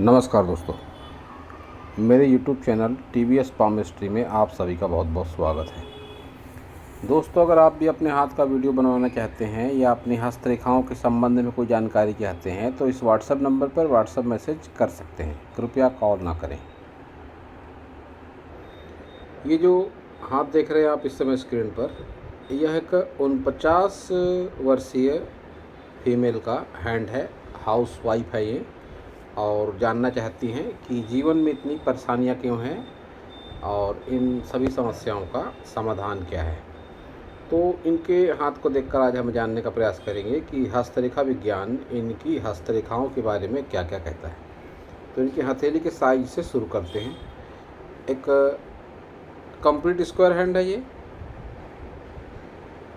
नमस्कार दोस्तों, मेरे YouTube चैनल TVS पामिस्ट्री में आप सभी का बहुत बहुत स्वागत है। दोस्तों, अगर आप भी अपने हाथ का वीडियो बनवाना चाहते हैं या अपनी हस्तरेखाओं के संबंध में कोई जानकारी चाहते हैं तो इस व्हाट्सएप नंबर पर व्हाट्सएप मैसेज कर सकते हैं, कृपया कॉल ना करें। ये जो हाथ देख रहे हैं आप इस समय स्क्रीन पर, यह एक 49 वर्षीय फीमेल का हैंड है। हाउस वाइफ है ये और जानना चाहती हैं कि जीवन में इतनी परेशानियां क्यों हैं और इन सभी समस्याओं का समाधान क्या है। तो इनके हाथ को देखकर आज हम जानने का प्रयास करेंगे कि हस्तरेखा विज्ञान इनकी हस्तरेखाओं के बारे में क्या क्या कहता है। तो इनकी हथेली के साइज से शुरू करते हैं। एक कंप्लीट स्क्वायर हैंड है ये।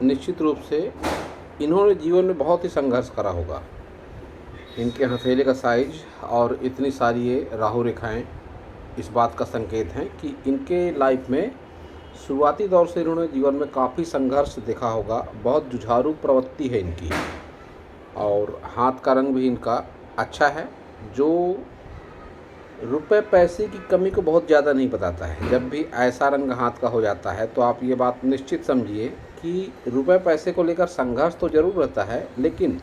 निश्चित रूप से इन्होंने जीवन में बहुत ही संघर्ष करा होगा। इनके हथेली का साइज और इतनी सारी ये राहु रेखाएं इस बात का संकेत हैं कि इनके लाइफ में शुरुआती दौर से इन्होंने जीवन में काफ़ी संघर्ष देखा होगा। बहुत जुझारू प्रवृत्ति है इनकी और हाथ का रंग भी इनका अच्छा है, जो रुपए पैसे की कमी को बहुत ज़्यादा नहीं बताता है। जब भी ऐसा रंग हाथ का हो जाता है तो आप ये बात निश्चित समझिए कि रुपए पैसे को लेकर संघर्ष तो ज़रूर रहता है, लेकिन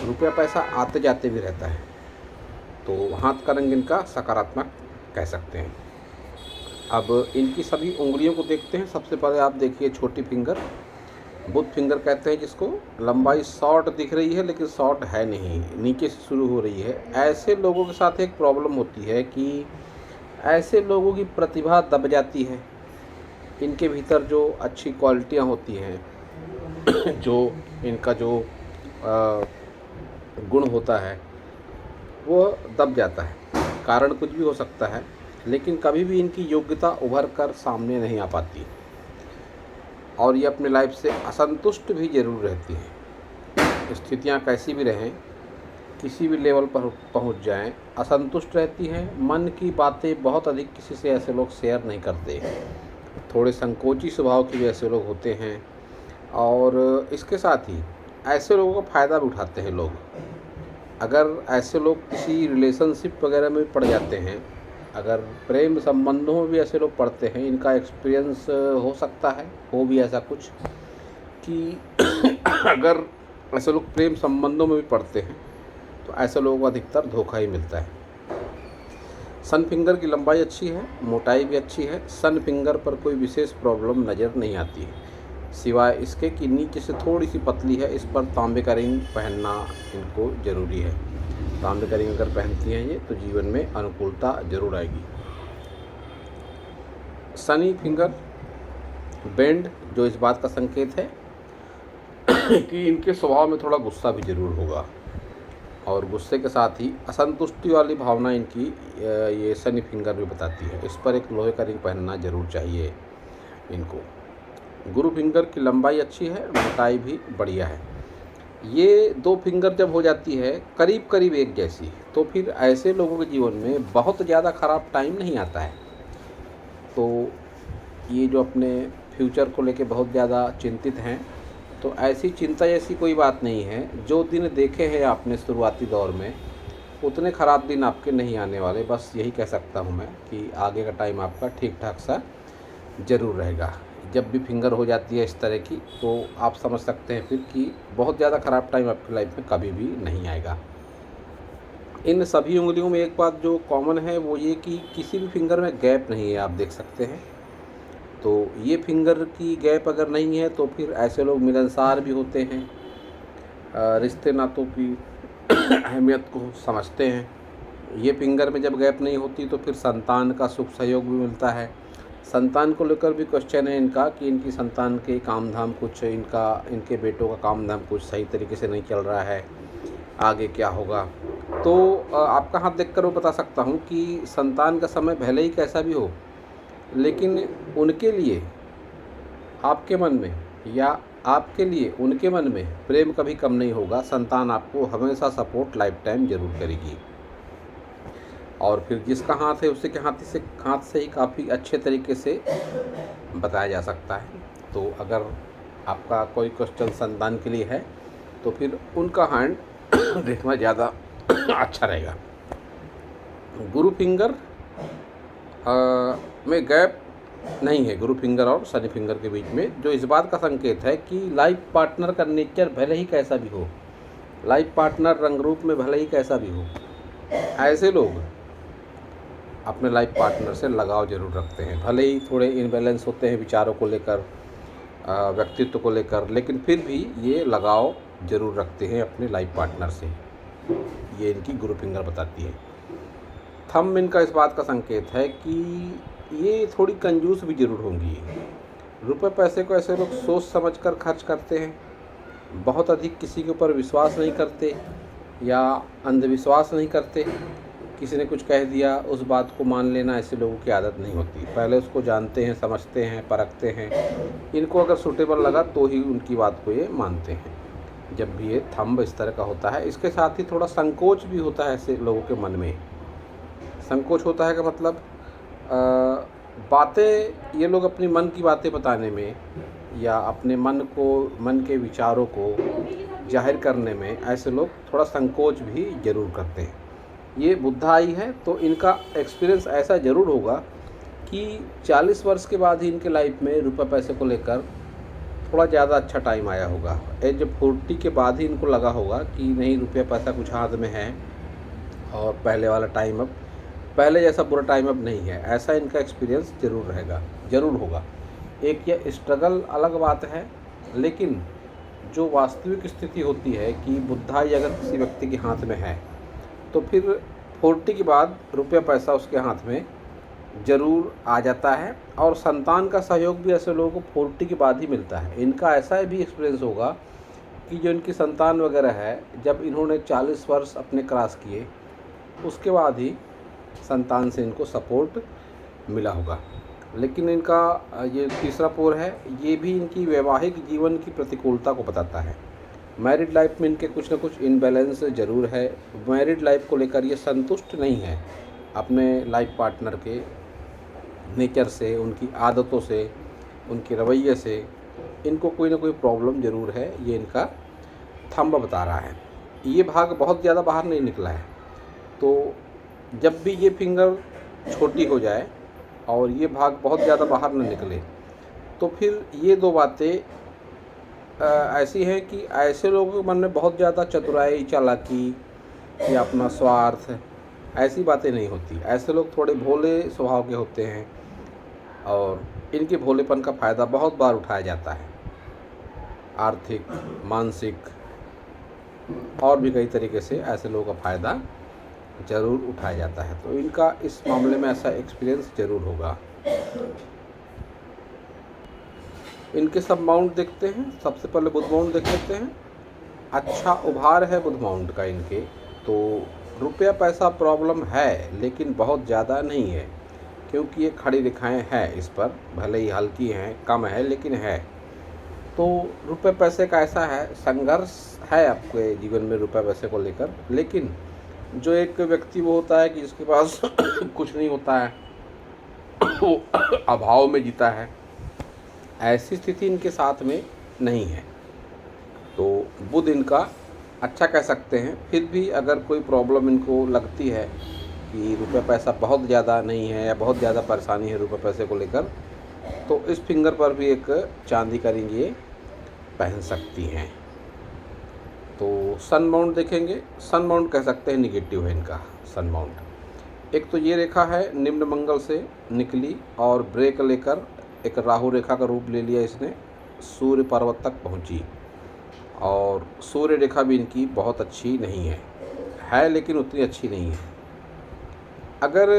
रुपया पैसा आते जाते भी रहता है। तो हाथ का रंग इनका सकारात्मक कह सकते हैं। अब इनकी सभी उंगलियों को देखते हैं। सबसे पहले आप देखिए छोटी फिंगर, बुध फिंगर कहते हैं जिसको। लंबाई शॉर्ट दिख रही है लेकिन शॉर्ट है नहीं, नीचे से शुरू हो रही है। ऐसे लोगों के साथ एक प्रॉब्लम होती है कि ऐसे लोगों की प्रतिभा दब जाती है। इनके भीतर जो अच्छी क्वालिटियाँ होती हैं जो इनका जो गुण होता है वो दब जाता है। कारण कुछ भी हो सकता है, लेकिन कभी भी इनकी योग्यता उभर कर सामने नहीं आ पाती और ये अपने लाइफ से असंतुष्ट भी ज़रूर रहती हैं। स्थितियाँ कैसी भी रहें, किसी भी लेवल पर पहुंच जाएं, असंतुष्ट रहती हैं। मन की बातें बहुत अधिक किसी से ऐसे लोग शेयर नहीं करते। थोड़े संकोची स्वभाव के भी ऐसे लोग होते हैं और इसके साथ ही ऐसे लोगों का फ़ायदा भी उठाते हैं लोग। अगर ऐसे लोग किसी रिलेशनशिप वगैरह में पड़ जाते हैं, अगर प्रेम संबंधों में भी ऐसे लोग पड़ते हैं, इनका एक्सपीरियंस हो सकता है, हो भी ऐसा कुछ कि अगर ऐसे लोग प्रेम संबंधों में भी पड़ते हैं तो ऐसे लोगों को अधिकतर धोखा ही मिलता है। सन फिंगर की लंबाई अच्छी है, मोटाई भी अच्छी है। सन फिंगर पर कोई विशेष प्रॉब्लम नज़र नहीं आती है, सिवाय इसके कि नीचे से थोड़ी सी पतली है। इस पर तांबे का रिंग पहनना इनको ज़रूरी है। तांबे का रिंग अगर पहनती हैं ये तो जीवन में अनुकूलता ज़रूर आएगी। सनी फिंगर बेंड, जो इस बात का संकेत है कि इनके स्वभाव में थोड़ा गुस्सा भी ज़रूर होगा और गुस्से के साथ ही असंतुष्टि वाली भावना इनकी ये सनी फिंगर भी बताती है। इस पर एक लोहे का रिंग पहनना ज़रूर चाहिए इनको। गुरु फिंगर की लंबाई अच्छी है, मोटाई भी बढ़िया है। ये दो फिंगर जब हो जाती है करीब करीब एक जैसी, तो फिर ऐसे लोगों के जीवन में बहुत ज़्यादा ख़राब टाइम नहीं आता है। तो ये जो अपने फ्यूचर को लेके बहुत ज़्यादा चिंतित हैं, तो ऐसी चिंता जैसी कोई बात नहीं है। जो दिन देखे हैं आपने शुरुआती दौर में, उतने ख़राब दिन आपके नहीं आने वाले। बस यही कह सकता हूँ मैं कि आगे का टाइम आपका ठीक ठाक सा ज़रूर रहेगा। जब भी फिंगर हो जाती है इस तरह की, तो आप समझ सकते हैं फिर कि बहुत ज़्यादा ख़राब टाइम आपकी लाइफ में कभी भी नहीं आएगा। इन सभी उंगलियों में एक बात जो कॉमन है वो ये कि किसी भी फिंगर में गैप नहीं है, आप देख सकते हैं। तो ये फिंगर की गैप अगर नहीं है तो फिर ऐसे लोग मिलनसार भी होते हैं, रिश्ते नातों की अहमियत को समझते हैं। ये फिंगर में जब गैप नहीं होती तो फिर संतान का सुख सहयोग भी मिलता है। संतान को लेकर भी क्वेश्चन है इनका कि इनकी संतान के काम धाम कुछ, इनके बेटों का काम धाम कुछ सही तरीके से नहीं चल रहा है, आगे क्या होगा। तो आपका हाथ देखकर वो बता सकता हूँ कि संतान का समय भले ही कैसा भी हो, लेकिन उनके लिए आपके मन में या आपके लिए उनके मन में प्रेम कभी कम नहीं होगा। संतान आपको हमेशा सपोर्ट लाइफ टाइम ज़रूर करेगी और फिर जिसका हाथ है उसी के हाथ से ही काफ़ी अच्छे तरीके से बताया जा सकता है। तो अगर आपका कोई क्वेश्चन संतान के लिए है तो फिर उनका हैंड देखना ज़्यादा अच्छा रहेगा। गुरु फिंगर में गैप नहीं है, गुरु फिंगर और शनि फिंगर के बीच में, जो इस बात का संकेत है कि लाइफ पार्टनर का नेचर भले ही कैसा भी हो, लाइफ पार्टनर रंग रूप में भले ही कैसा भी हो, ऐसे लोग अपने लाइफ पार्टनर से लगाव जरूर रखते हैं। भले ही थोड़े इनबैलेंस होते हैं विचारों को लेकर, व्यक्तित्व को लेकर, लेकिन फिर भी ये लगाव जरूर रखते हैं अपने लाइफ पार्टनर से। ये इनकी गुरु फिंगर बताती है। थंब इनका इस बात का संकेत है कि ये थोड़ी कंजूस भी जरूर होंगी। रुपए पैसे को ऐसे लोग सोच समझ कर खर्च करते हैं, बहुत अधिक किसी के ऊपर विश्वास नहीं करते या अंधविश्वास नहीं करते। किसी ने कुछ कह दिया उस बात को मान लेना ऐसे लोगों की आदत नहीं होती। पहले उसको जानते हैं, समझते हैं, परखते हैं, इनको अगर सूटेबल लगा तो ही उनकी बात को ये मानते हैं। जब भी ये थंब इस तरह का होता है, इसके साथ ही थोड़ा संकोच भी होता है ऐसे लोगों के मन में। संकोच होता है का मतलब बातें, ये लोग अपनी मन की बातें बताने में या अपने मन के विचारों को जाहिर करने में ऐसे लोग थोड़ा संकोच भी ज़रूर करते हैं। ये बुधाई है तो इनका एक्सपीरियंस ऐसा ज़रूर होगा कि 40 वर्ष के बाद ही इनके लाइफ में रुपये पैसे को लेकर थोड़ा ज़्यादा अच्छा टाइम आया होगा। एज 40 के बाद ही इनको लगा होगा कि नहीं, रुपया पैसा कुछ हाथ में है और पहले वाला टाइम अब, पहले जैसा बुरा टाइम अब नहीं है। ऐसा इनका एक्सपीरियंस ज़रूर रहेगा, ज़रूर होगा। एक ये स्ट्रगल अलग बात है, लेकिन जो वास्तविक स्थिति होती है कि बुधाई अगर किसी व्यक्ति के हाथ में है तो फिर 40 के बाद रुपया पैसा उसके हाथ में ज़रूर आ जाता है। और संतान का सहयोग भी ऐसे लोगों को 40 के बाद ही मिलता है। इनका ऐसा भी एक्सपीरियंस होगा कि जो इनकी संतान वगैरह है, जब इन्होंने 40 वर्ष अपने क्रॉस किए उसके बाद ही संतान से इनको सपोर्ट मिला होगा। लेकिन इनका ये तीसरा पोर है, ये भी इनकी वैवाहिक जीवन की प्रतिकूलता को बताता है। मैरिड लाइफ में इनके कुछ ना कुछ इनबैलेंस ज़रूर है। मैरिड लाइफ को लेकर ये संतुष्ट नहीं है अपने लाइफ पार्टनर के नेचर से, उनकी आदतों से, उनके रवैये से। इनको कोई ना कोई प्रॉब्लम ज़रूर है, ये इनका थंब बता रहा है। ये भाग बहुत ज़्यादा बाहर नहीं निकला है, तो जब भी ये फिंगर छोटी हो जाए और ये भाग बहुत ज़्यादा बाहर न निकले तो फिर ये दो बातें ऐसी हैं कि ऐसे लोगों के मन में बहुत ज़्यादा चतुराई, चालाकी या अपना स्वार्थ, ऐसी बातें नहीं होती। ऐसे लोग थोड़े भोले स्वभाव के होते हैं और इनके भोलेपन का फ़ायदा बहुत बार उठाया जाता है। आर्थिक, मानसिक और भी कई तरीके से ऐसे लोगों का फ़ायदा ज़रूर उठाया जाता है। तो इनका इस मामले में ऐसा एक्सपीरियंस ज़रूर होगा। इनके सब माउंट देखते हैं। सबसे पहले बुध माउंट देख लेते हैं। अच्छा उभार है बुध माउंट का इनके, तो रुपया पैसा प्रॉब्लम है लेकिन बहुत ज़्यादा नहीं है, क्योंकि ये खड़ी रेखाएं हैं इस पर, भले ही हल्की हैं, कम है लेकिन है। तो रुपये पैसे का ऐसा है, संघर्ष है आपके जीवन में रुपये पैसे को लेकर, लेकिन जो एक व्यक्ति वो होता है कि जिसके पास कुछ नहीं होता है, वो अभाव में जीता है, ऐसी स्थिति इनके साथ में नहीं है। तो बुध इनका अच्छा कह सकते हैं। फिर भी अगर कोई प्रॉब्लम इनको लगती है कि रुपया पैसा बहुत ज़्यादा नहीं है या बहुत ज़्यादा परेशानी है रुपये पैसे को लेकर, तो इस फिंगर पर भी एक चांदी का रिंग ये पहन सकती हैं। तो सन माउंट देखेंगे। सन माउंट कह सकते हैं निगेटिव है इनका सन माउंट। एक तो ये रेखा है निम्न मंगल से निकली और ब्रेक लेकर एक राहु रेखा का रूप ले लिया इसने, सूर्य पर्वत तक पहुंची। और सूर्य रेखा भी इनकी बहुत अच्छी नहीं है लेकिन उतनी अच्छी नहीं है। अगर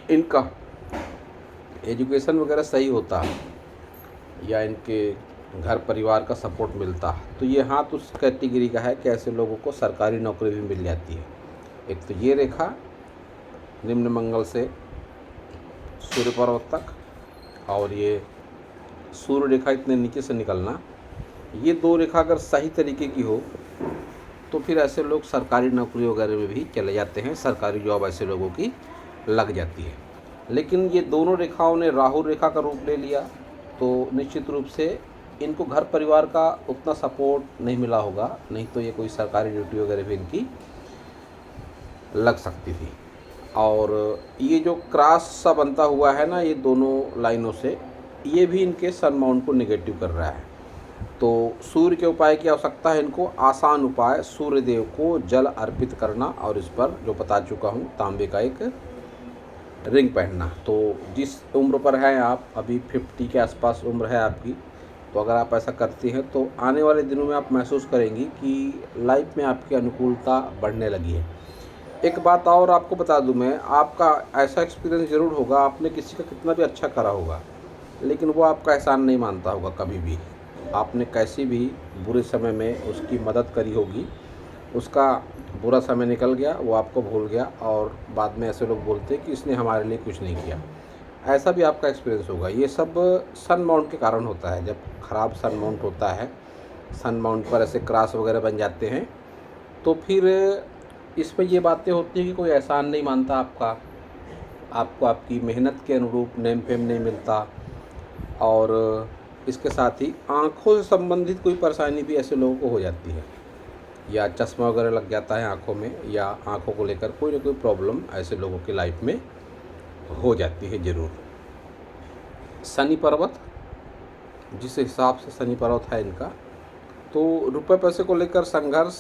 इनका एजुकेशन वगैरह सही होता या इनके घर परिवार का सपोर्ट मिलता तो ये हाथ उस कैटेगरी का है कि ऐसे लोगों को सरकारी नौकरी भी मिल जाती है। एक तो ये रेखा निम्न मंगल से सूर्य पर्वत तक, और ये सूर्य रेखा इतने नीचे से निकलना, ये दो रेखा अगर सही तरीके की हो तो फिर ऐसे लोग सरकारी नौकरी वगैरह में भी चले जाते हैं, सरकारी जॉब ऐसे लोगों की लग जाती है। लेकिन ये दोनों रेखाओं ने राहु रेखा का रूप ले लिया तो निश्चित रूप से इनको घर परिवार का उतना सपोर्ट नहीं मिला होगा, नहीं तो ये कोई सरकारी ड्यूटी वगैरह भी इनकी लग सकती थी। और ये जो क्रॉस सा बनता हुआ है ना, ये दोनों लाइनों से, ये भी इनके सन माउंट को निगेटिव कर रहा है। तो सूर्य के उपाय की आवश्यकता है इनको। आसान उपाय, सूर्य देव को जल अर्पित करना और इस पर जो बता चुका हूँ, तांबे का एक रिंग पहनना। तो जिस उम्र पर हैं आप, अभी 50 के आसपास उम्र है आपकी, तो अगर आप ऐसा करती हैं तो आने वाले दिनों में आप महसूस करेंगी कि लाइफ में आपकी अनुकूलता बढ़ने लगी है। एक बात और आपको बता दूं मैं, आपका ऐसा एक्सपीरियंस ज़रूर होगा, आपने किसी का कितना भी अच्छा करा होगा, लेकिन वो आपका एहसान नहीं मानता होगा कभी भी। आपने कैसी भी बुरे समय में उसकी मदद करी होगी, उसका बुरा समय निकल गया, वो आपको भूल गया और बाद में ऐसे लोग बोलते हैं कि इसने हमारे लिए कुछ नहीं किया। ऐसा भी आपका एक्सपीरियंस होगा। ये सब सन माउंट के कारण होता है। जब ख़राब सन माउंट होता है, सन माउंट पर ऐसे क्रॉस वगैरह बन जाते हैं, तो फिर इसमें ये बातें होती हैं कि कोई एहसान नहीं मानता आपका, आपको आपकी मेहनत के अनुरूप नेम फेम नहीं मिलता। और इसके साथ ही आँखों से संबंधित कोई परेशानी भी ऐसे लोगों को हो जाती है, या चश्मा वगैरह लग जाता है आँखों में, या आँखों को लेकर कोई ना कोई प्रॉब्लम ऐसे लोगों की लाइफ में हो जाती है ज़रूर। शनि पर्वत, जिस हिसाब से शनि पर्वत है इनका, तो रुपए पैसे को लेकर संघर्ष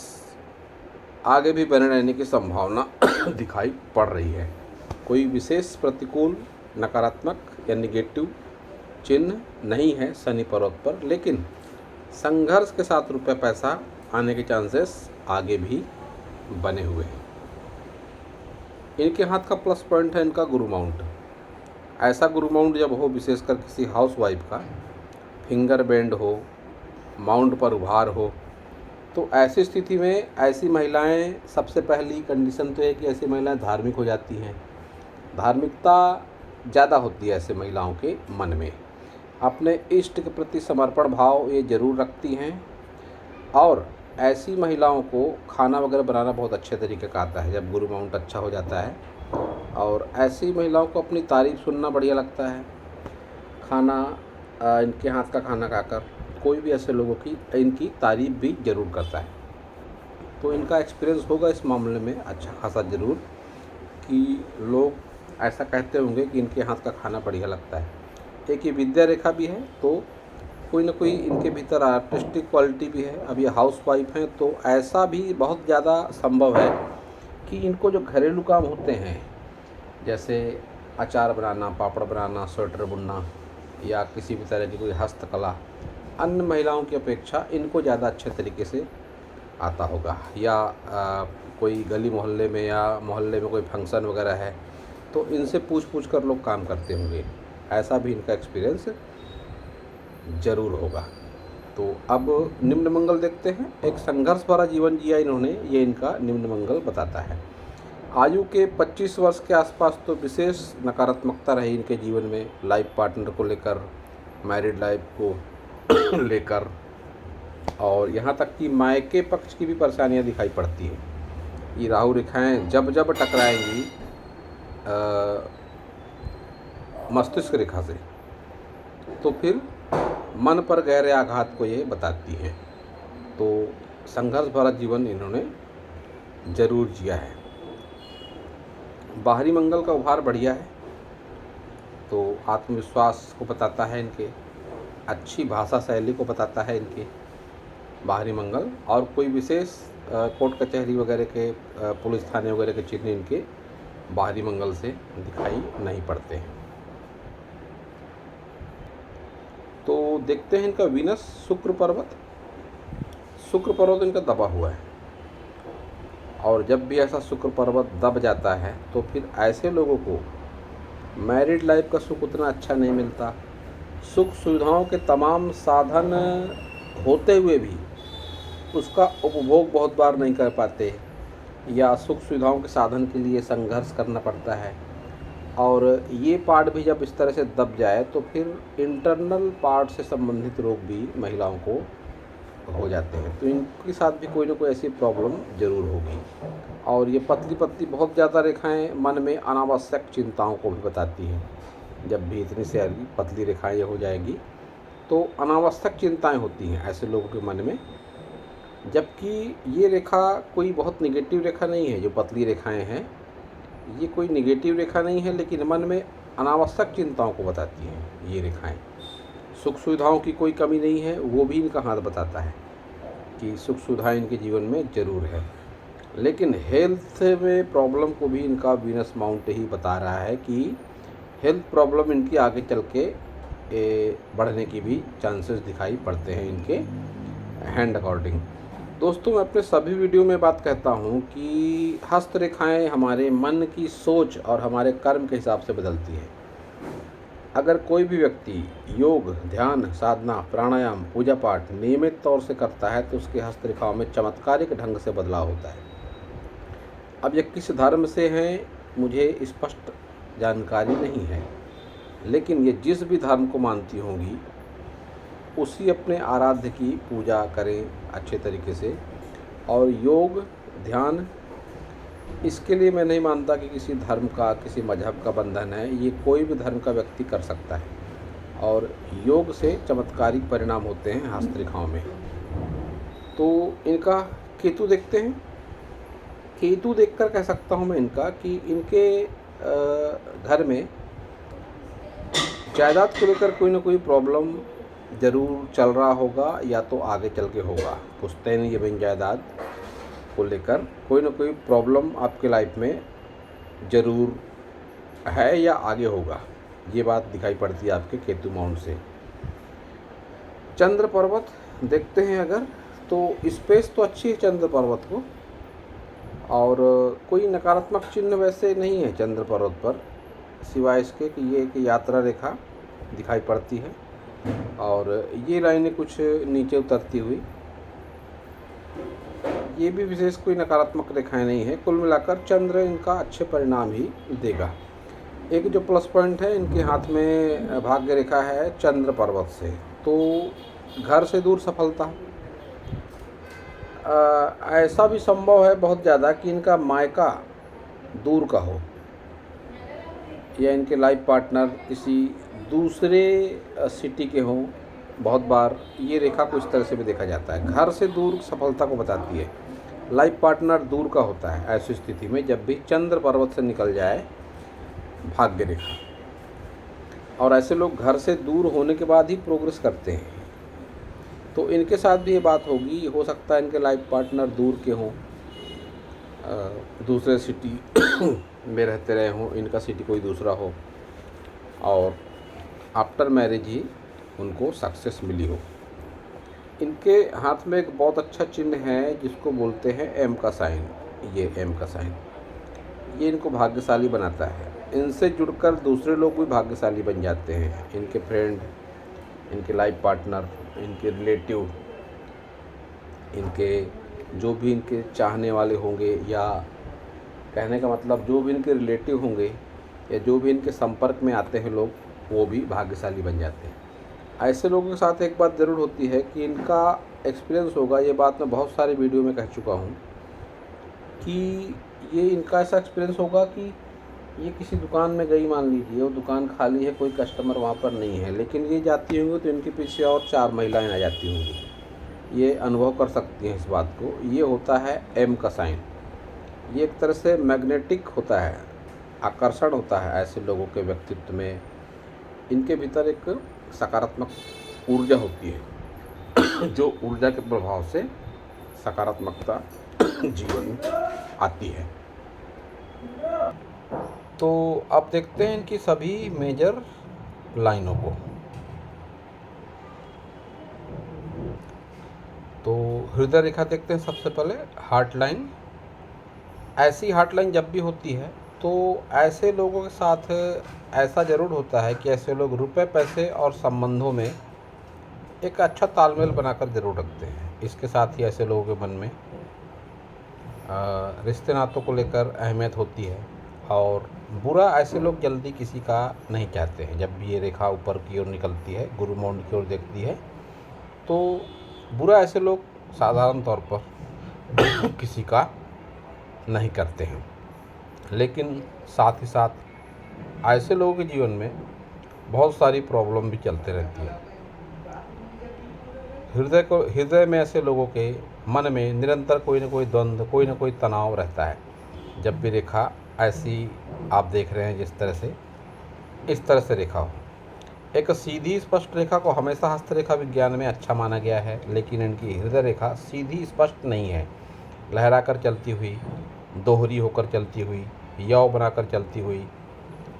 आगे भी बने रहने की संभावना दिखाई पड़ रही है। कोई विशेष प्रतिकूल, नकारात्मक या निगेटिव चिन्ह नहीं है शनि पर्वत पर, लेकिन संघर्ष के साथ रुपए पैसा आने के चांसेस आगे भी बने हुए हैं। इनके हाथ का प्लस पॉइंट है इनका गुरु माउंट। ऐसा गुरु माउंट जब हो, विशेषकर किसी हाउस वाइफ का फिंगर बैंड हो, माउंट पर उभार हो, तो ऐसी स्थिति में ऐसी महिलाएं, सबसे पहली कंडीशन तो है कि ऐसी महिलाएं धार्मिक हो जाती हैं। धार्मिकता ज़्यादा होती है ऐसे महिलाओं के मन में। अपने इष्ट के प्रति समर्पण भाव ये ज़रूर रखती हैं। और ऐसी महिलाओं को खाना वगैरह बनाना बहुत अच्छे तरीके का आता है जब गुरु माउंट अच्छा हो जाता है। और ऐसी महिलाओं को अपनी तारीफ़ सुनना बढ़िया लगता है। खाना, इनके हाथ का खाना खाकर कोई भी ऐसे लोगों की इनकी तारीफ़ भी ज़रूर करता है। तो इनका एक्सपीरियंस होगा इस मामले में अच्छा खासा ज़रूर, कि लोग ऐसा कहते होंगे कि इनके हाथ का खाना बढ़िया लगता है। एक ये विद्या रेखा भी है, तो कोई ना कोई इनके भीतर आर्टिस्टिक क्वालिटी भी है। अब ये हाउस वाइफ हैं, तो ऐसा भी बहुत ज़्यादा संभव है कि इनको जो घरेलू काम होते हैं, जैसे अचार बनाना, पापड़ बनाना, स्वेटर बुनना, या किसी भी तरह की कोई हस्तकला, अन्य महिलाओं की अपेक्षा इनको ज़्यादा अच्छे तरीके से आता होगा। या कोई गली मोहल्ले में या मोहल्ले में कोई फंक्शन वगैरह है, तो इनसे पूछ कर लोग काम करते होंगे। ऐसा भी इनका एक्सपीरियंस ज़रूर होगा। तो अब निम्न मंगल देखते हैं। एक संघर्ष भरा जीवन जिया इन्होंने, ये इनका निम्न मंगल बताता है। आयु के 25 वर्ष के आसपास तो विशेष नकारात्मकता रही इनके जीवन में, लाइफ पार्टनर को लेकर, मैरिड लाइफ को लेकर, और यहाँ तक कि मायके पक्ष की भी परेशानियाँ दिखाई पड़ती हैं। ये राहु रेखाएं जब जब टकराएंगी मस्तिष्क रेखा से, तो फिर मन पर गहरे आघात को ये बताती हैं। तो संघर्ष भरा जीवन इन्होंने जरूर जिया है। बाहरी मंगल का उभार बढ़िया है, तो आत्मविश्वास को बताता है इनके, अच्छी भाषा शैली को बताता है इनके बाहरी मंगल। और कोई विशेष कोर्ट कचहरी वगैरह के, पुलिस थाने वगैरह के चिन्ह इनके बाहरी मंगल से दिखाई नहीं पड़ते हैं। तो देखते हैं इनका वीनस शुक्र पर्वत। शुक्र पर्वत इनका दबा हुआ है, और जब भी ऐसा शुक्र पर्वत दब जाता है तो फिर ऐसे लोगों को मैरिड लाइफ का सुख उतना अच्छा नहीं मिलता। सुख सुविधाओं के तमाम साधन होते हुए भी उसका उपभोग बहुत बार नहीं कर पाते, या सुख सुविधाओं के साधन के लिए संघर्ष करना पड़ता है। और ये पार्ट भी जब इस तरह से दब जाए तो फिर इंटरनल पार्ट से संबंधित रोग भी महिलाओं को हो जाते हैं। तो इनके साथ भी कोई ना कोई ऐसी प्रॉब्लम ज़रूर होगी। और ये पतली पतली बहुत ज़्यादा रेखाएं मन में अनावश्यक चिंताओं को भी बताती हैं। जब भी इतनी सारी पतली रेखाएं हो जाएंगी तो अनावश्यक चिंताएं होती हैं ऐसे लोगों के मन में, जबकि ये रेखा कोई बहुत निगेटिव रेखा नहीं है। जो पतली रेखाएं हैं ये कोई निगेटिव रेखा नहीं है, लेकिन मन में अनावश्यक चिंताओं को बताती हैं ये रेखाएं। सुख सुविधाओं की कोई कमी नहीं है, वो भी इनका हाथ बताता है कि सुख सुविधाएं इनके जीवन में ज़रूर है। लेकिन हेल्थ में प्रॉब्लम को भी इनका वीनस माउंट ही बता रहा है कि हेल्थ प्रॉब्लम इनकी आगे चल के बढ़ने की भी चांसेस दिखाई पड़ते हैं इनके हैंड अकॉर्डिंग। दोस्तों, मैं अपने सभी वीडियो में बात कहता हूँ कि हस्तरेखाएं हमारे मन की सोच और हमारे कर्म के हिसाब से बदलती हैं। अगर कोई भी व्यक्ति योग, ध्यान, साधना, प्राणायाम, पूजा पाठ नियमित तौर से करता है तो उसके हस्तरेखाओं में चमत्कारिक ढंग से बदलाव होता है। अब ये किस धर्म से हैं मुझे स्पष्ट जानकारी नहीं है, लेकिन ये जिस भी धर्म को मानती होंगी उसी अपने आराध्य की पूजा करें अच्छे तरीके से। और योग, ध्यान, इसके लिए मैं नहीं मानता कि किसी धर्म का, किसी मजहब का बंधन है। ये कोई भी धर्म का व्यक्ति कर सकता है और योग से चमत्कारिक परिणाम होते हैं हस्तरेखाओं में। तो इनका केतु देखते हैं। केतु देखकर कह सकता हूँ मैं इनका कि इनके घर में जायदाद को लेकर कोई ना कोई प्रॉब्लम ज़रूर चल रहा होगा, या तो आगे चल के होगा। पुश्तैनी ज़मीन जायदाद को लेकर कोई ना कोई प्रॉब्लम आपके लाइफ में ज़रूर है या आगे होगा। ये बात दिखाई पड़ती है आपके केतु माउंट से। चंद्र पर्वत देखते हैं अगर, तो स्पेस तो अच्छी है चंद्र पर्वत को, और कोई नकारात्मक चिन्ह वैसे नहीं है चंद्र पर्वत पर, सिवाय इसके कि ये एक यात्रा रेखा दिखाई पड़ती है और ये लाइनें कुछ नीचे उतरती हुई, ये भी विशेष कोई नकारात्मक रेखाएं नहीं है। कुल मिलाकर चंद्र इनका अच्छे परिणाम ही देगा। एक जो प्लस पॉइंट है, इनके हाथ में भाग्य रेखा है चंद्र पर्वत से, तो घर से दूर सफलता। ऐसा भी संभव है बहुत ज़्यादा कि इनका मायका दूर का हो, या इनके लाइफ पार्टनर किसी दूसरे सिटी के हों। बहुत बार ये रेखा को इस तरह से भी देखा जाता है, घर से दूर सफलता को बताती है। लाइफ पार्टनर दूर का होता है ऐसी स्थिति में, जब भी चंद्र पर्वत से निकल जाए भाग्य रेखा। और ऐसे लोग घर से दूर होने के बाद ही प्रोग्रेस करते हैं, तो इनके साथ भी ये बात होगी। हो सकता है इनके लाइफ पार्टनर दूर के हों, दूसरे सिटी में रहते रहे हों, इनका सिटी कोई दूसरा हो, और आफ्टर मैरिज ही उनको सक्सेस मिली हो। इनके हाथ में एक बहुत अच्छा चिन्ह है जिसको बोलते हैं एम का साइन। ये एम का साइन ये इनको भाग्यशाली बनाता है। इनसे जुड़कर दूसरे लोग भी भाग्यशाली बन जाते हैं। इनके फ्रेंड, इनके लाइफ पार्टनर, इनके रिलेटिव, इनके जो भी इनके चाहने वाले होंगे, या कहने का मतलब जो भी इनके रिलेटिव होंगे या जो भी इनके संपर्क में आते हैं लोग, वो भी भाग्यशाली बन जाते हैं। ऐसे लोगों के साथ एक बात ज़रूर होती है कि इनका एक्सपीरियंस होगा। ये बात मैं बहुत सारे वीडियो में कह चुका हूँ कि ये इनका ऐसा एक्सपीरियंस होगा कि ये किसी दुकान में गई, मान लीजिए वो दुकान खाली है, कोई कस्टमर वहाँ पर नहीं है, लेकिन ये जाती होंगी तो इनके पीछे और 4 महिलाएं आ जाती होंगी। ये अनुभव कर सकती हैं इस बात को। ये होता है एम का साइन। ये एक तरह से मैग्नेटिक होता है, आकर्षण होता है ऐसे लोगों के व्यक्तित्व में। इनके भीतर एक सकारात्मक ऊर्जा होती है जो ऊर्जा के प्रभाव से सकारात्मकता जीवन में आती है। तो अब देखते हैं इनकी सभी मेजर लाइनों को। तो हृदय रेखा देखते हैं सबसे पहले, हार्ट लाइन। ऐसी हार्ट लाइन जब भी होती है तो ऐसे लोगों के साथ ऐसा ज़रूर होता है कि ऐसे लोग रुपए, पैसे और संबंधों में एक अच्छा तालमेल बनाकर ज़रूर रखते हैं। इसके साथ ही ऐसे लोगों के मन में रिश्ते नातों को लेकर अहमियत होती है, और बुरा ऐसे लोग जल्दी किसी का नहीं चाहते हैं। जब भी ये रेखा ऊपर की ओर निकलती है, गुरु माउंट की ओर देखती है, तो बुरा ऐसे लोग साधारण तौर पर किसी का नहीं करते हैं। लेकिन साथ ही साथ ऐसे लोगों के जीवन में बहुत सारी प्रॉब्लम भी चलते रहती है। हृदय में ऐसे लोगों के मन में निरंतर कोई ना कोई द्वंद्व, कोई ना कोई तनाव रहता है। जब भी रेखा ऐसी आप देख रहे हैं जिस तरह से, इस तरह से रेखा हो। एक सीधी स्पष्ट रेखा को हमेशा हस्तरेखा विज्ञान में अच्छा माना गया है, लेकिन इनकी हृदय रेखा सीधी स्पष्ट नहीं है। लहरा कर चलती हुई, दोहरी होकर चलती हुई, यव बनाकर चलती हुई,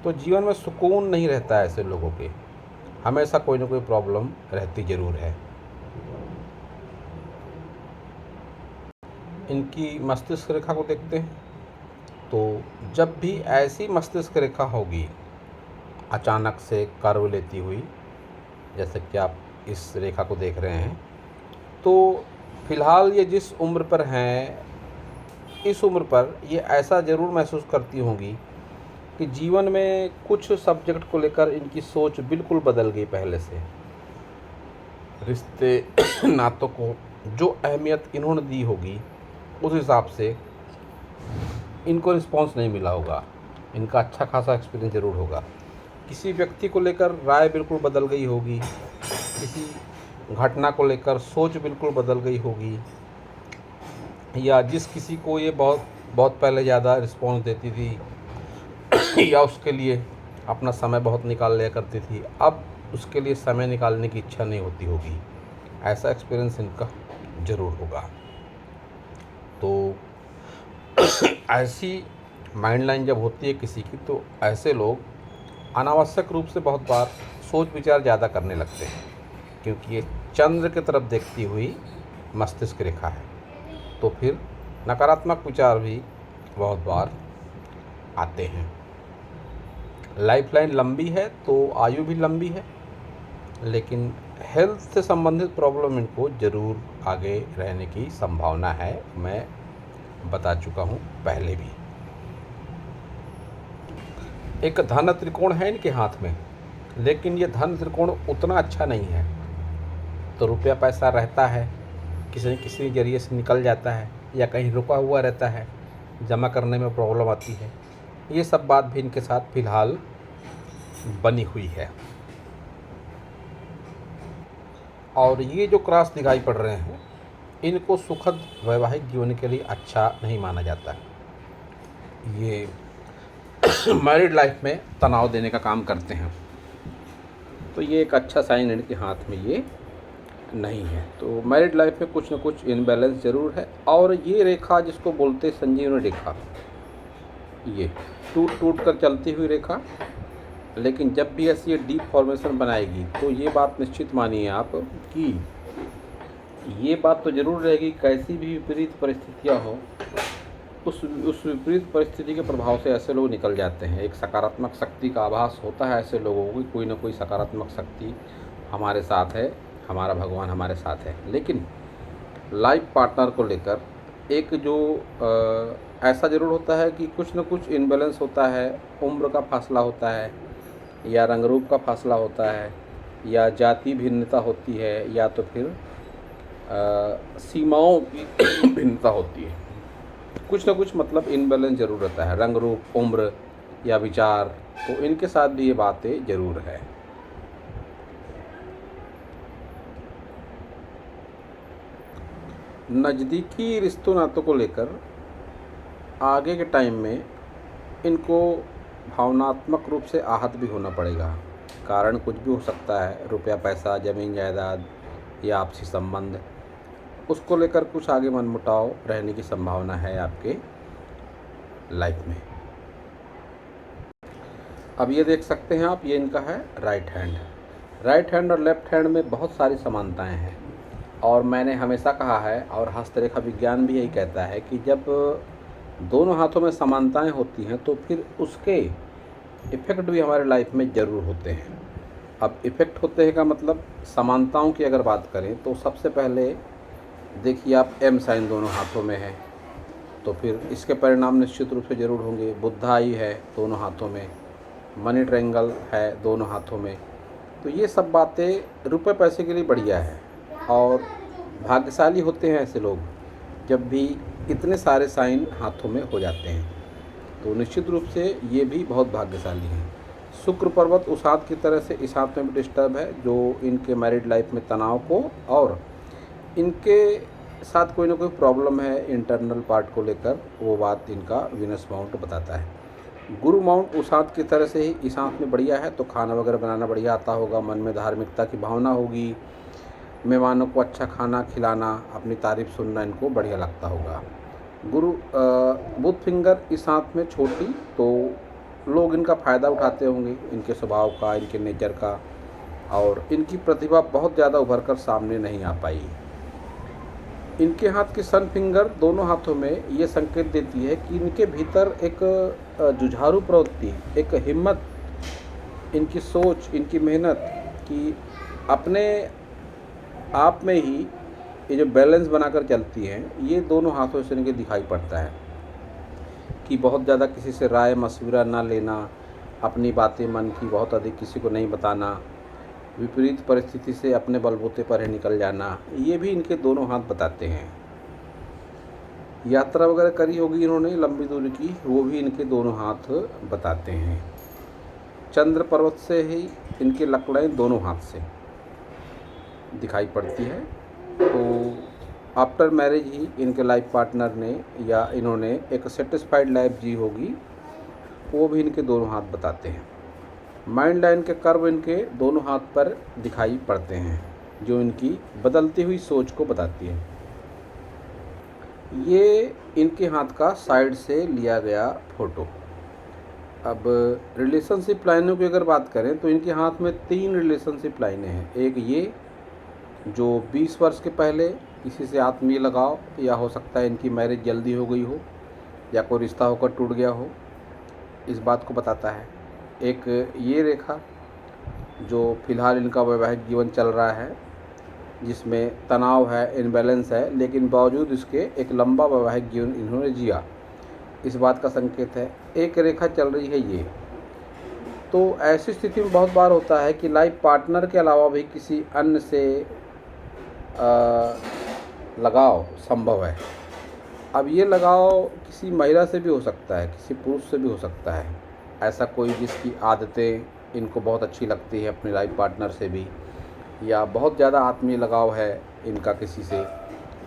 तो जीवन में सुकून नहीं रहता है ऐसे लोगों के। हमेशा कोई ना कोई प्रॉब्लम रहती ज़रूर है। इनकी मस्तिष्क रेखा को देखते हैं, तो जब भी ऐसी मस्तिष्क रेखा होगी अचानक से कर्व लेती हुई, जैसे कि आप इस रेखा को देख रहे हैं, तो फिलहाल ये जिस उम्र पर हैं, इस उम्र पर ये ऐसा ज़रूर महसूस करती होंगी कि जीवन में कुछ सब्जेक्ट को लेकर इनकी सोच बिल्कुल बदल गई पहले से। रिश्ते नातों को जो अहमियत इन्होंने दी होगी, उस हिसाब से इनको रिस्पॉन्स नहीं मिला होगा। इनका अच्छा खासा एक्सपीरियंस ज़रूर होगा। किसी व्यक्ति को लेकर राय बिल्कुल बदल गई होगी, किसी घटना को लेकर सोच बिल्कुल बदल गई होगी, या जिस किसी को ये बहुत बहुत पहले ज़्यादा रिस्पॉन्स देती थी या उसके लिए अपना समय बहुत निकाल लिया करती थी, अब उसके लिए समय निकालने की इच्छा नहीं होती होगी। ऐसा एक्सपीरियंस इनका ज़रूर होगा। तो ऐसी माइंड लाइन जब होती है किसी की, तो ऐसे लोग अनावश्यक रूप से बहुत बार सोच विचार ज़्यादा करने लगते हैं, क्योंकि ये चंद्र की तरफ देखती हुई मस्तिष्क रेखा है। तो फिर नकारात्मक विचार भी बहुत बार आते हैं। लाइफ लाइन लंबी है तो आयु भी लंबी है, लेकिन हेल्थ से संबंधित प्रॉब्लम इनको ज़रूर आगे रहने की संभावना है। मैं बता चुका हूँ पहले भी। एक धन त्रिकोण है इनके हाथ में, लेकिन ये धन त्रिकोण उतना अच्छा नहीं है। तो रुपया पैसा रहता है, किसी न किसी जरिए से निकल जाता है, या कहीं रुका हुआ रहता है, जमा करने में प्रॉब्लम आती है। ये सब बात भी इनके साथ फिलहाल बनी हुई है। और ये जो क्रॉस दिखाई पड़ रहे हैं, इनको सुखद वैवाहिक जीवन के लिए अच्छा नहीं माना जाता है। ये मैरिड लाइफ में तनाव देने का काम करते हैं। तो ये एक अच्छा साइन इनके हाथ में ये नहीं है। तो मैरिड लाइफ में कुछ न कुछ इनबैलेंस ज़रूर है। और ये रेखा जिसको बोलते संजीवनी रेखा, ये टूट टूट कर चलती हुई रेखा, लेकिन जब भी ऐसी ये डीप फॉर्मेशन बनाएगी, तो ये बात निश्चित मानिए आप कि ये बात तो ज़रूर रहेगी, कैसी भी विपरीत परिस्थितियाँ हो, उस विपरीत परिस्थिति के प्रभाव से ऐसे लोग निकल जाते हैं। एक सकारात्मक शक्ति का आभास होता है ऐसे लोगों को, कोई ना कोई सकारात्मक शक्ति हमारे साथ है, हमारा भगवान हमारे साथ है। लेकिन लाइफ पार्टनर को लेकर एक जो ऐसा ज़रूर होता है कि कुछ न कुछ इनबैलेंस होता है। उम्र का फासला होता है, या रंग रूप का फासला होता है, या जाति भिन्नता होती है, या तो फिर सीमाओं की भिन्नता होती है। कुछ न कुछ मतलब इनबैलेंस ज़रूर रहता है, रंग रूप, उम्र या विचार। तो इनके साथ भी ये बातें ज़रूर है। नज़दीकी रिश्तों नातों को लेकर आगे के टाइम में इनको भावनात्मक रूप से आहत भी होना पड़ेगा। कारण कुछ भी हो सकता है, रुपया पैसा, ज़मीन जायदाद या आपसी संबंध, उसको लेकर कुछ आगे मनमुटाव रहने की संभावना है आपके लाइफ में। अब ये देख सकते हैं आप, ये इनका है राइट हैंड। राइट हैंड और लेफ्ट हैंड में बहुत सारी समानताएं हैं। और मैंने हमेशा कहा है, और हस्तरेखा विज्ञान भी यही कहता है, कि जब दोनों हाथों में समानताएं होती हैं तो फिर उसके इफ़ेक्ट भी हमारे लाइफ में ज़रूर होते हैं। अब इफ़ेक्ट होते हैं का मतलब, समानताओं की अगर बात करें तो सबसे पहले देखिए आप, एम साइन दोनों हाथों में है, तो फिर इसके परिणाम निश्चित रूप से ज़रूर होंगे। बुद्धाई है दोनों हाथों में, मनी ट्रायंगल है दोनों हाथों में। तो ये सब बातें रुपए पैसे के लिए बढ़िया है, और भाग्यशाली होते हैं ऐसे लोग जब भी इतने सारे साइन हाथों में हो जाते हैं। तो निश्चित रूप से ये भी बहुत भाग्यशाली हैं। शुक्र पर्वत उस हाथ की तरह से इस हाथ में भी डिस्टर्ब है, जो इनके मैरिड लाइफ में तनाव को और इनके साथ कोई ना कोई प्रॉब्लम है इंटरनल पार्ट को लेकर, वो बात इनका वीनस माउंट बताता है। गुरु माउंट उस हाथ की तरह से ही इस हाथ में बढ़िया है, तो खाना वगैरह बनाना बढ़िया आता होगा, मन में धार्मिकता की भावना होगी, मेहमानों को अच्छा खाना खिलाना, अपनी तारीफ सुनना इनको बढ़िया लगता होगा। गुरु बुध फिंगर इस हाथ में छोटी, तो लोग इनका फ़ायदा उठाते होंगे, इनके स्वभाव का, इनके नेचर का, और इनकी प्रतिभा बहुत ज़्यादा उभर कर सामने नहीं आ पाई। इनके हाथ की सन फिंगर दोनों हाथों में ये संकेत देती है कि इनके भीतर एक जुझारू प्रवृत्ति, एक हिम्मत, इनकी सोच, इनकी मेहनत कि अपने आप में ही ये जो बैलेंस बनाकर चलती हैं, ये दोनों हाथों से इनके दिखाई पड़ता है कि बहुत ज़्यादा किसी से राय मशविरा ना लेना, अपनी बातें मन की बहुत अधिक किसी को नहीं बताना, विपरीत परिस्थिति से अपने बलबूते पर ही निकल जाना, ये भी इनके दोनों हाथ बताते हैं। यात्रा वगैरह करी होगी इन्होंने लंबी दूरी की, वो भी इनके दोनों हाथ बताते हैं। चंद्र पर्वत से ही इनकी लकड़ें दोनों हाथ से दिखाई पड़ती है। तो आफ्टर मैरिज ही इनके लाइफ पार्टनर ने या इन्होंने एक सेटिस्फाइड लाइफ जी होगी, वो भी इनके दोनों हाथ बताते हैं। माइंड लाइन के कर्व इनके दोनों हाथ पर दिखाई पड़ते हैं, जो इनकी बदलती हुई सोच को बताती है। ये इनके हाथ का साइड से लिया गया फोटो। अब रिलेशनशिप लाइनों की अगर बात करें तो इनके हाथ में 3 रिलेशनशिप लाइनें हैं। एक ये जो 20 वर्ष के पहले किसी से आत्मीय लगाव, या हो सकता है इनकी मैरिज जल्दी हो गई हो या कोई रिश्ता होकर टूट गया हो, इस बात को बताता है। एक ये रेखा जो फ़िलहाल इनका वैवाहिक जीवन चल रहा है, जिसमें तनाव है, इनबैलेंस है, लेकिन बावजूद इसके एक लंबा वैवाहिक जीवन इन्होंने जिया, इस बात का संकेत है। एक रेखा चल रही है ये। तो ऐसी स्थिति में बहुत बार होता है कि लाइफ पार्टनर के अलावा भी किसी अन्य से लगाव संभव है। अब ये लगाव किसी महिला से भी हो सकता है, किसी पुरुष से भी हो सकता है। ऐसा कोई जिसकी आदतें इनको बहुत अच्छी लगती है अपने लाइफ पार्टनर से भी, या बहुत ज़्यादा आत्मीय लगाव है इनका किसी से,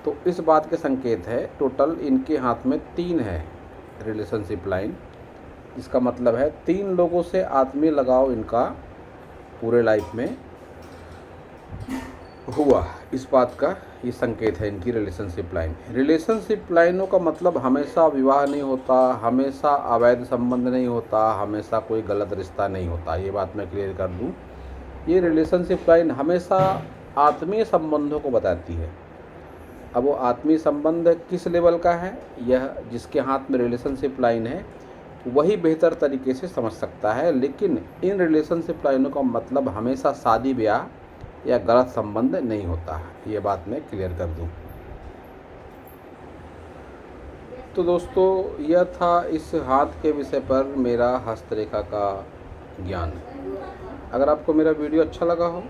तो इस बात के संकेत है। टोटल इनके हाथ में 3 है रिलेशनशिप लाइन, इसका मतलब है 3 लोगों से आत्मीय लगाव इनका पूरे लाइफ में हुआ, इस बात का ये संकेत है इनकी रिलेशनशिप लाइन। रिलेशनशिप लाइनों का मतलब हमेशा विवाह नहीं होता, हमेशा अवैध संबंध नहीं होता, हमेशा कोई गलत रिश्ता नहीं होता, ये बात मैं क्लियर कर दूं। ये रिलेशनशिप लाइन हमेशा आत्मीय संबंधों को बताती है। अब वो आत्मीय संबंध किस लेवल का है, यह जिसके हाथ में रिलेशनशिप लाइन है वही बेहतर तरीके से समझ सकता है, लेकिन इन रिलेशनशिप लाइनों का मतलब हमेशा शादी ब्याह या गलत संबंध नहीं होता है, ये बात मैं क्लियर कर दूं। तो दोस्तों, यह था इस हाथ के विषय पर मेरा हस्तरेखा का ज्ञान। अगर आपको मेरा वीडियो अच्छा लगा हो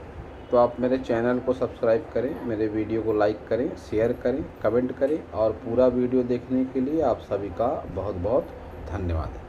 तो आप मेरे चैनल को सब्सक्राइब करें, मेरे वीडियो को लाइक करें, शेयर करें, कमेंट करें, और पूरा वीडियो देखने के लिए आप सभी का बहुत बहुत धन्यवाद।